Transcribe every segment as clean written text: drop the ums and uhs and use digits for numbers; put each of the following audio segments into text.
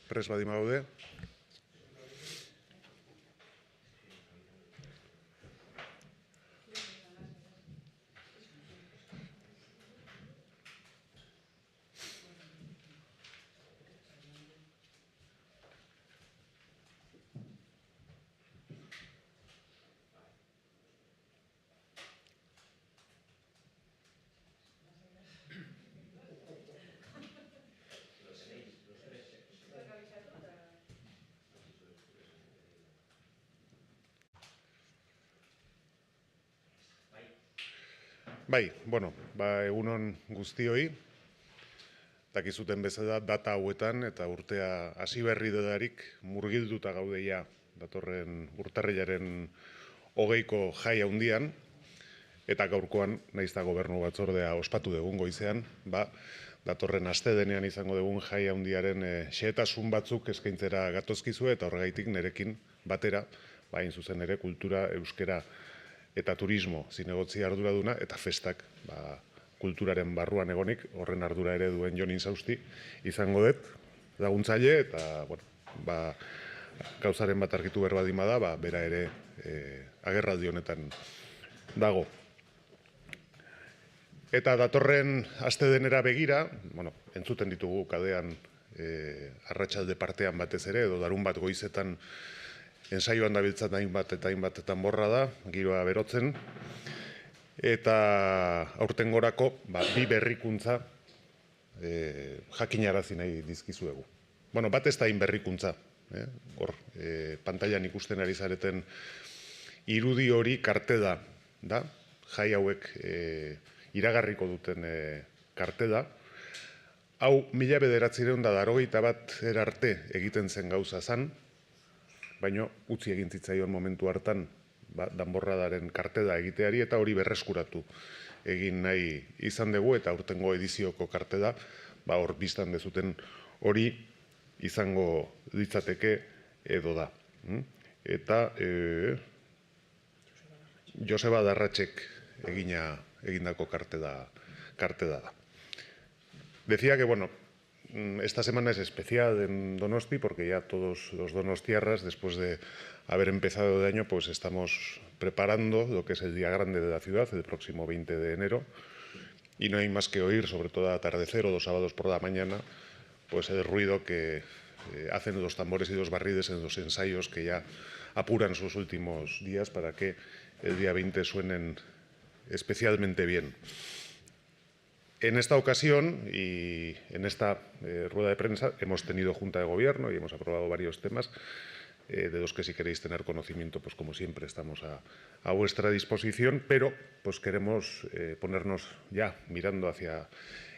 Prest badi gaude. Bai, egunon guztioi. Dakizuten bezala data hauetan eta urtea hasi berri dedarik murgilduta gaudeia datorren urtarrilaren 20ko jai handian, eta gaurkoan, nahiz eta gobernu batzordea ospatu dugun goizean, datorren astedenean izango dugun jai handiaren xehetasun batzuk eskaintzera gatozkizue, eta horregaitik nerekin batera, hain zuzen ere kultura, euskera eta turismo zinegotzi arduraduna eta festak kulturaren barruan egonik, horren ardura ere duen Jon Insausti izango dut laguntzaile, eta gauzaren bat argitu behar baldin bada, bera ere agerraldi honetan dago. Eta datorren astedenera begira, entzuten ditugu kadean arratsalde partean batez ere, edo larun bat goizetan ensaioan dabiltzat hainbat eta hainbat danborra da, giroa berotzen, eta aurtengorako bi berrikuntza jakinarazi nahi dizkizuegu. Bat ez da hain berrikuntza, hor pantailan ikusten ari zareten irudi hori kartela da, jai hauek iragarriko duten kartela. Hau 1981 arte egiten zen gauza zan, baina utzi egin zitzaion momentu hartan danborradaren kartela egiteari, eta hori berreskuratu egin nahi izan dugu, eta aurtengo edizioko kartela, hor biztan dezuten hori izango litzateke edo da. Eta Joseba Darratxek egindako kartela da. Decía que, esta semana es especial en Donosti porque ya todos los donostiarras, después de haber empezado el año, pues estamos preparando lo que es el día grande de la ciudad, el próximo 20 de enero, y no hay más que oír, sobre todo al atardecer o los sábados por la mañana, pues el ruido que hacen los tambores y los barriles en los ensayos que ya apuran sus últimos días para que el día 20 suenen especialmente bien. En esta ocasión y en esta rueda de prensa hemos tenido Junta de Gobierno y hemos aprobado varios temas de los que, si queréis tener conocimiento, pues como siempre estamos a vuestra disposición, pero pues queremos ponernos ya mirando hacia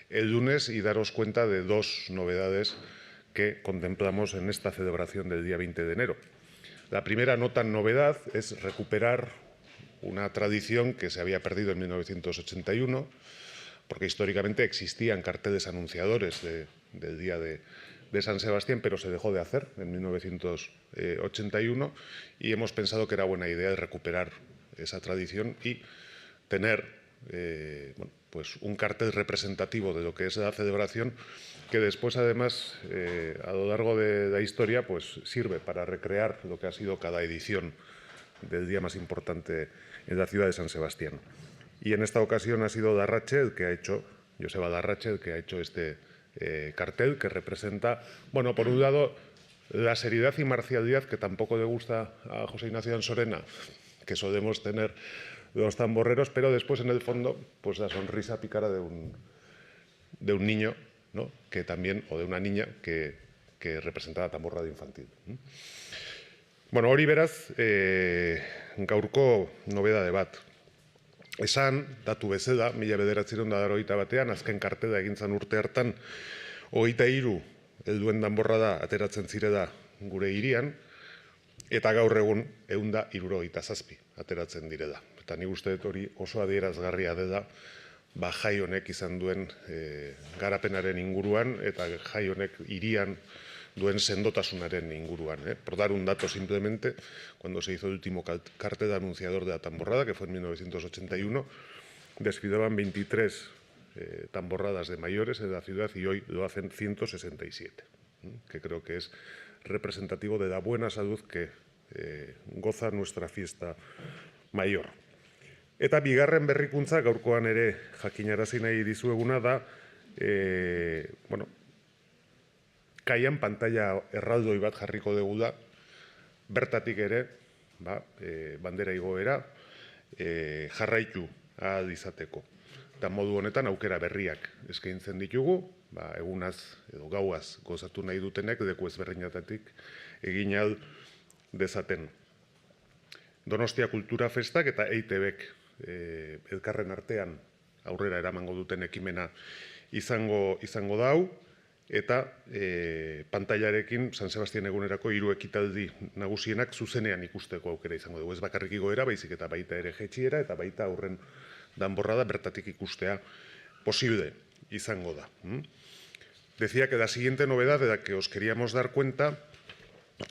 el lunes y daros cuenta de dos novedades que contemplamos en esta celebración del día 20 de enero. La primera, no tan novedad, es recuperar una tradición que se había perdido en 1981, porque históricamente existían carteles anunciadores del Día de San Sebastián, pero se dejó de hacer en 1981, y hemos pensado que era buena idea recuperar esa tradición y tener pues un cartel representativo de lo que es la celebración, que después, además, a lo largo de la historia, pues sirve para recrear lo que ha sido cada edición del día más importante en la ciudad de San Sebastián. Y en esta ocasión ha sido Joseba Darratxe el que ha hecho este cartel, que representa, por un lado, la seriedad y marcialidad que tampoco le gusta a José Ignacio Ansorena, que solemos tener los tamborreros, pero después, en el fondo, pues la sonrisa pícara de un niño, ¿no?, que también, o de una niña que representa la tamborrada infantil. Hori beraz, gaurko nobedade bat. Esan, datu bezala, 1981 azken kartela egin zen urte hartan, 23 helduen danborrada ateratzen zirela gure hirian, eta gaur egun 177 ateratzen direla. Eta nik uste dut hori oso adierazgarria dela, jai honek izan duen garapenaren inguruan, eta jai honek hirian duen sendotasunaren inguruan. Por dar un dato simplemente, cuando se hizo el último cartel anunciador de la tamborrada, que fue en 1981, desfilaban 23 tamborradas de mayores en la ciudad y hoy lo hacen 167. que creo que es representativo de la buena salud que goza nuestra fiesta mayor. Eta bigarren berrikuntza gaurkoan ere jakinarazi nahi dizueguna da, bueno, kaian pantalla erraldoi bat jarriko dugu da, bertatik ere, bandera igoera, jarraitu ahal izateko. Eta modu honetan aukera berriak eskaintzen ditugu, egunaz edo gauaz gozatu nahi dutenek leku ezberdinetatik egin ahal dezaten. Donostia Kultura Festak eta EITBek elkarren artean aurrera eramango duten ekimena izango da hau, eta pantailarekin San Sebastian egunerako 3 ekitaldi nagusienak zuzenean ikusteko aukera izango dugu. Ez bakarrik igoera, baizik eta baita ere jaitsiera eta baita aurren danborrada bertatik ikustea posible izango da. Decía que la siguiente novedad de la que os queríamos dar cuenta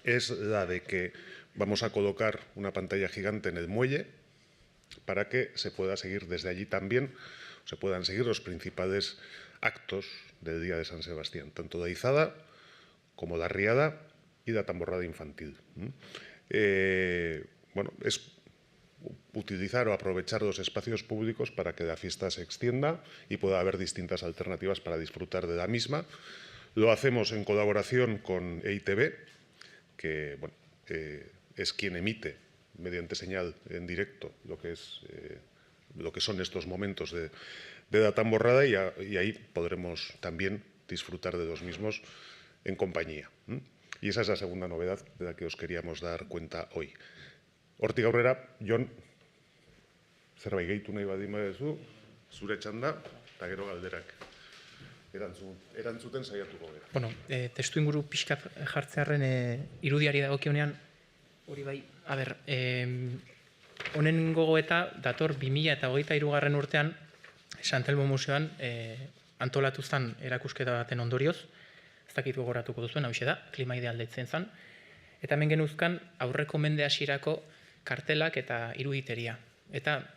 es la de que vamos a colocar una pantalla gigante en el muelle para que se pueda seguir desde allí también, se puedan seguir los principales actos del Día de San Sebastián, tanto la izada como la riada y la tamborrada infantil. Bueno, es utilizar o aprovechar los espacios públicos para que la fiesta se extienda y pueda haber distintas alternativas para disfrutar de la misma. Lo hacemos en colaboración con EITB, que bueno, es quien emite mediante señal en directo lo que son estos momentos de la tamborrada y ahí podremos también disfrutar de los mismos en compañía. Y esa es la segunda novedad de la que os queríamos dar cuenta hoy. Hortik aurrera, Jon, zerbait gehitu nahi baldin baduzu, zure txanda, eta gero galderak erantzuten saiatuko gara. Bueno, testu inguru pixka jartzearen irudiari dagokionean, hori bai, honen gogoeta dator 2023 urtean San Telmo Museoan antolatu zen erakusketa baten ondorioz, ez dakit gogoratuko duzuen, hauxe da, klima ideal deitzen zen, eta hemen genuzkan aurreko mende hasierako kartelak eta iruditeria. Eta,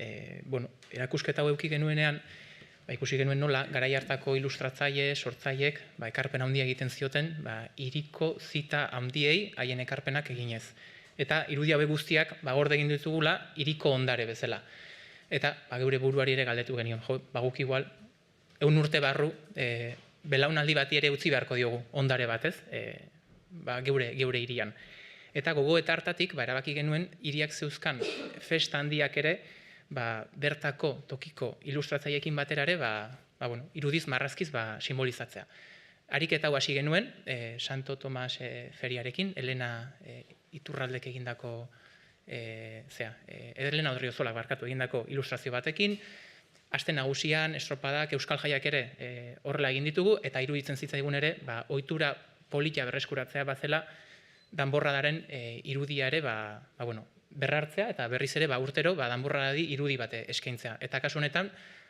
bueno, erakusketa hau eduki genuenean, ikusi genuen nola, garai hartako ilustratzaile, sortzaileek, ekarpen handia egiten zioten, hiriko zita handiei haien ekarpenak eginez. Eta irudi hauek guztiak gorde egin ditugula hiriko ondare bezala. Eta geure buruari ere galdetu genion, guk igual, 100 urte barru, belaunaldi bati ere utzi beharko diogu ondare batez, geure hirian. Eta gogo eta hartatik, erabaki genuen, hiriak zeuzkan festa handiak ere, bertako tokiko ilustratzaileekin batera ere, irudiz marrazkiz simbolizatzea. Ariketa hau hasi genuen, Santo Tomas feriarekin, Elena Iturraldek egindako, Elena Odriozolak barkatu egindako ilustrazio batekin, aste nagusian, estropadak, euskal jaiak ere horrela egin ditugu, eta iruditzen zitzaigun ere, ohitura polita berreskuratzea bazela, danborradaren irudia ere, berrartzea, eta berriz ere urtero danborradari irudi bate eskaintzea. Eta kasu honetan,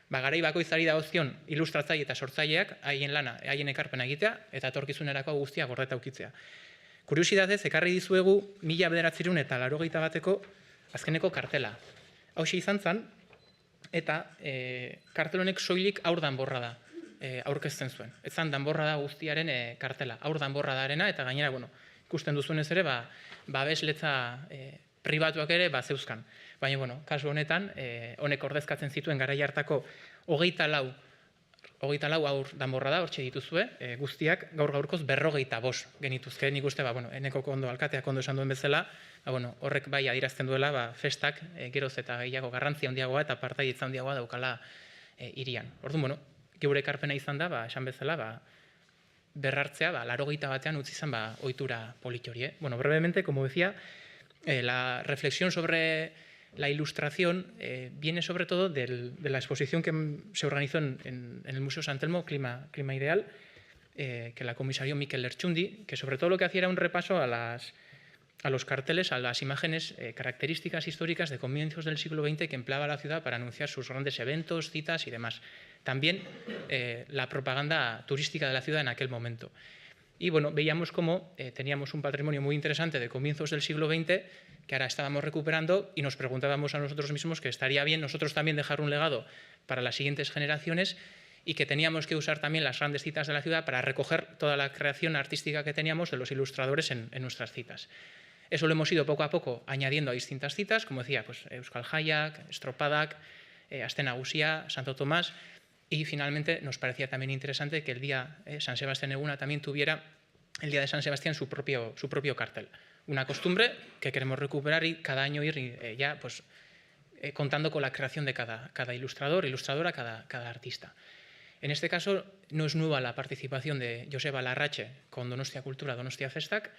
garai bakoitzari dagozkion ilustratzaile eta sortzaileak haien lana, haien ekarpena egitea, eta etorkizunerako guztia gordeta ukitzea. Kuriosidadez, ekarri dizuegu 1981 azkeneko kartela. Hauxe izan zen, eta kartel honek soilik aur danborrada aurkezten zuen. Ez zen danborrada guztiaren kartela, aur danborradarena, eta gainera, ikusten duzuenez ere, babesletza pribatuak ere zeuzkan. Baina, kasu honetan, honek ordezkatzen zituen garai hartako 24 aur danborrada hortxe dituzue, guztiak gaur-gaurkoz 45 genituzke. Nik uste, eneko ondo, alkateak ondo esan duen bezala, horrek bai adierazten duela, festak geroz eta gehiago garrantzia handiagoa eta partaidetza handiagoa daukala hirian. Orduan, geure ekarpena izan da, esan bezala, berrartzea, 81 utzi zen ohitura polit hori. Brevemente, como decía, la reflexión sobre la ilustración viene sobre todo de la exposición que se organizó en el Museo San Telmo, Clima Ideal, que la comisarió Mikel Lertxundi, que sobre todo lo que hacía era un repaso a los carteles, a las imágenes características históricas de comienzos del siglo XX que empleaba la ciudad para anunciar sus grandes eventos, citas y demás. También la propaganda turística de la ciudad en aquel momento. Y veíamos cómo teníamos un patrimonio muy interesante de comienzos del siglo XX que ahora estábamos recuperando y nos preguntábamos a nosotros mismos que estaría bien nosotros también dejar un legado para las siguientes generaciones y que teníamos que usar también las grandes citas de la ciudad para recoger toda la creación artística que teníamos de los ilustradores en nuestras citas. Eso lo hemos ido poco a poco añadiendo a distintas citas, como decía, pues, Euskal Jaiak, Estropadak, Aste Nagusia, Santo Tomás, y finalmente nos parecía también interesante que el día San Sebastián Eguna también tuviera el día de San Sebastián su propio cartel. Una costumbre que queremos recuperar y cada año ir ya pues, contando con la creación de cada ilustrador, ilustradora, cada artista. En este caso no es nueva la participación de Joseba Larrache con Donostia Cultura, Donostia Festak.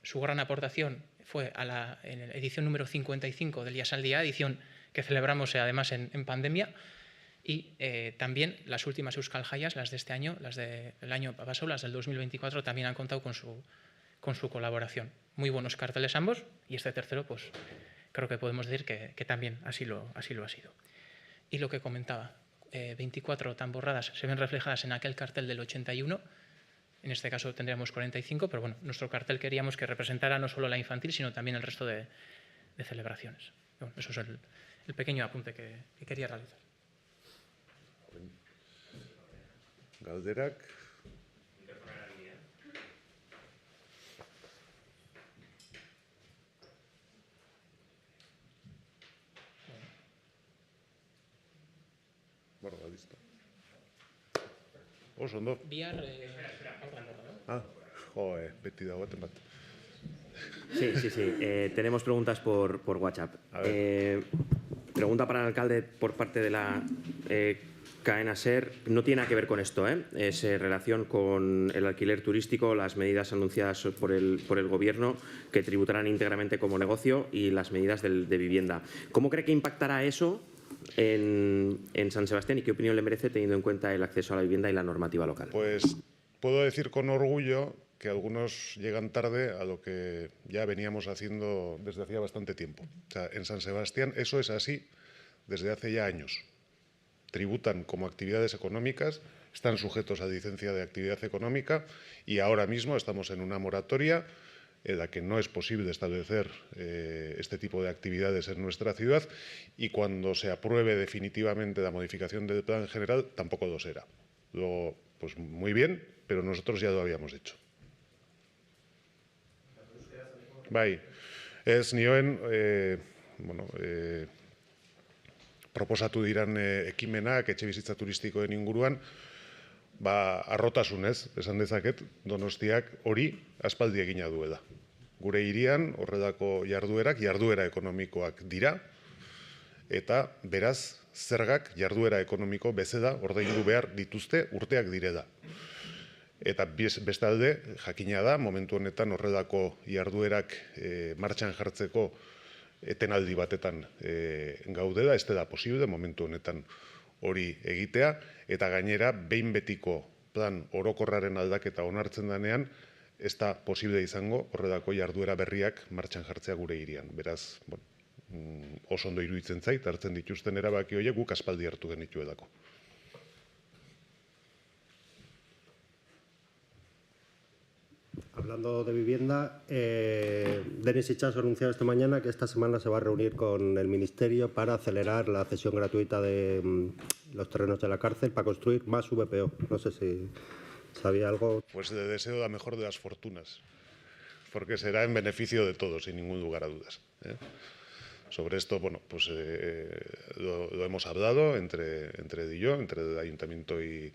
Su gran aportación fue en la edición número 55 del Días al Día, edición que celebramos además en pandemia, y también las últimas Euskal Jaias, las de este año, las del año pasado, las del 2024, también han contado con su colaboración. Muy buenos carteles ambos, y este tercero, pues creo que podemos decir que también así lo ha sido. Y lo que comentaba, 24 tamborradas se ven reflejadas en aquel cartel del 81. En este caso tendríamos 45, pero bueno, nuestro cartel queríamos que representara no solo la infantil, sino también el resto de celebraciones. Bueno, eso es el pequeño apunte que quería realizar. Galderak. Bueno, listo. Oso, ondo. Bihar, beti dago baten bat. Sí. Tenemos preguntas por WhatsApp. Pregunta para el alcalde por parte de la cadena SER. No tiene nada que ver con esto, es relación con el alquiler turístico, las medidas anunciadas por el Gobierno que tributarán íntegramente como negocio y las medidas de vivienda. ¿Cómo cree que impactará eso en San Sebastián y qué opinión le merece teniendo en cuenta el acceso a la vivienda y la normativa local? Pues puedo decir con orgullo que algunos llegan tarde a lo que ya veníamos haciendo desde hacía bastante tiempo. O sea, en San Sebastián eso es así desde hace ya años. Tributan como actividades económicas, están sujetos a licencia de actividad económica y ahora mismo estamos en una moratoria en la que no es posible establecer este tipo de actividades en nuestra ciudad y cuando se apruebe definitivamente la modificación del plan general tampoco lo será. Luego, pues muy bien, pero nosotros ya lo habíamos hecho. Bai, ez nioen, proposatu diran ekimenak etxebizitza turistikoen inguruan, arrotasunez, esan dezaket, Donostiak hori aspaldi egina duela. Gure hirian horrelako jarduera ekonomikoak dira, eta beraz zergak jarduera ekonomiko bezala ordaindu behar dituzte urteak direla. Eta bestalde, jakina da, momentu honetan horrelako jarduerak martxan jartzeko etenaldi batetan gaudela, ez da posible momentu honetan hori egitea, eta gainera behin betiko plan orokorraren aldaketa onartzen denean, ez da posible izango horrelako jarduera berriak martxan jartzea gure hirian. Beraz, oso ondo iruditzen zait, hartzen dituzten erabaki horiek guk aspaldi hartu genituelako. Hablando de vivienda, Denis Itxaso ha anunciado esta mañana que esta semana se va a reunir con el Ministerio para acelerar la cesión gratuita de los terrenos de la cárcel para construir más VPO. No sé si sabía algo. Pues le deseo la mejor de las fortunas, porque será en beneficio de todos, sin ningún lugar a dudas. Sobre esto, bueno, pues lo hemos hablado entre él y yo, entre el Ayuntamiento y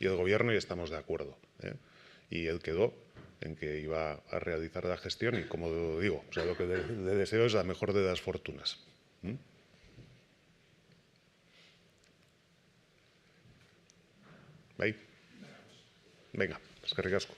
el Gobierno, y estamos de acuerdo. Y él quedó en que iba a realizar la gestión y, como digo, o sea, lo que le deseo es la mejor de las fortunas. Bai? Venga, eskerrik asko.